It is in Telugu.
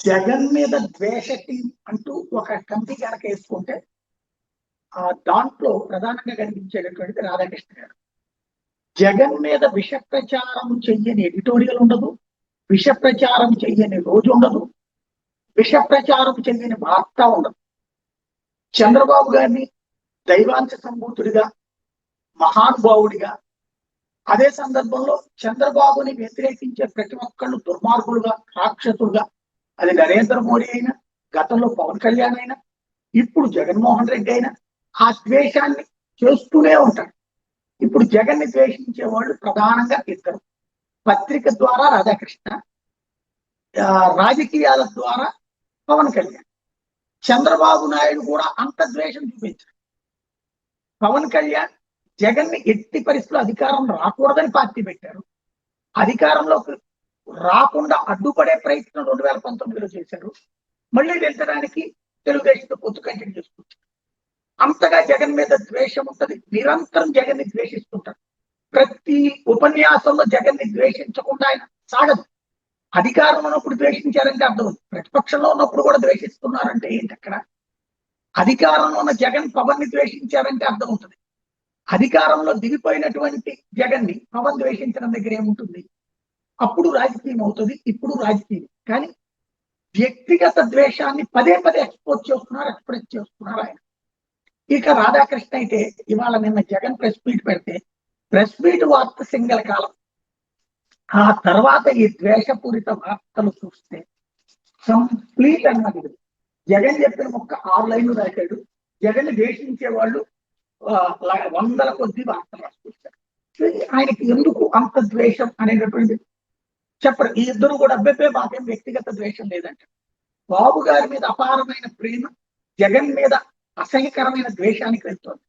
జగన్ మీద ద్వేష టీం అంటూ ఒక కమిటీ కనుక వేసుకుంటే దాంట్లో ప్రధానంగా కనిపించేటటువంటిది రాధాకృష్ణ గారు. జగన్ మీద విష ప్రచారం చెయ్యని ఎడిటోరియల్ ఉండదు, విష ప్రచారం చెయ్యని రోజు ఉండదు, విష ప్రచారం చెయ్యని వార్త ఉండదు. చంద్రబాబు గారిని దైవాంశ సంభూతుడిగా, మహానుభావుడిగా, అదే సందర్భంలో చంద్రబాబుని వ్యతిరేకించే ప్రతి ఒక్కళ్ళు దుర్మార్గులుగా, రాక్షసులుగా, అది నరేంద్ర మోడీ అయినా, గతంలో పవన్ కళ్యాణ్ అయినా, ఇప్పుడు జగన్మోహన్ రెడ్డి అయినా ఆ ద్వేషాన్ని చేస్తూనే ఉంటారు. ఇప్పుడు జగన్ని ద్వేషించే వాళ్ళు ప్రధానంగా ఇద్దరు. పత్రిక ద్వారా రాధాకృష్ణ, రాజకీయాల ద్వారా పవన్ కళ్యాణ్. చంద్రబాబు నాయుడు కూడా అంత ద్వేషం చూపించారు. పవన్ కళ్యాణ్ జగన్ని ఎట్టి పరిస్థితుల్లో అధికారం రాకూడదని పార్టీ పెట్టారు. అధికారంలోకి రాకుండా అడ్డుపడే ప్రయత్నం 2019లో చేశారు. మళ్ళీ వెళ్ళడానికి తెలుగుదేశంతో పొత్తు కంటిన్యూ చేసుకుంటారు. అంతగా జగన్ మీద ద్వేషం ఉంటుంది. నిరంతరం జగన్ని ద్వేషిస్తుంటారు. ప్రతి ఉపన్యాసంలో జగన్ని ద్వేషించకుండా ఆయన సాగదు. అధికారంలో ఉన్నప్పుడు ద్వేషించారంటే అర్థం. ప్రతిపక్షంలో ఉన్నప్పుడు కూడా ద్వేషిస్తున్నారంటే ఏంటి అక్కడ? అధికారంలో ఉన్న జగన్ పవన్ ని ద్వేషించారంటే అర్థం అవుతుంది. అధికారంలో దిగిపోయినటువంటి జగన్ని పవన్ ద్వేషించడం దగ్గర ఏముంటుంది? అప్పుడు రాజకీయం అవుతుంది, ఇప్పుడు రాజకీయం. కానీ వ్యక్తిగత ద్వేషాన్ని పదే పదే ఎక్స్ప్రెస్ చేస్తున్నారు ఆయన. ఇక రాధాకృష్ణ అయితే ఇవాళ నిన్న జగన్ ప్రెస్ మీట్ పెడితే ప్రెస్ మీట్ వార్త సింగల్ కాలం. ఆ తర్వాత ఈ ద్వేషపూరిత వార్తలు చూస్తే కంప్లీట్ అన్నది. జగన్ చెప్పిన మొక్క 6 లైన్లు రాశాడు. జగన్ ద్వేషించే వాళ్ళు వందల కొద్ది వార్తలు రాసుకొచ్చారు. ఆయనకి ఎందుకు అంత ద్వేషం అనేటటువంటి చెప్పరు. ఈ ఇద్దరు కూడా అబ్బెబ్బే మాకేం వ్యక్తిగత ద్వేషం లేదంట. బాబు గారి మీద అపారమైన ప్రేమ జగన్ మీద అసహ్యకరమైన ద్వేషానికి వెళ్తోంది.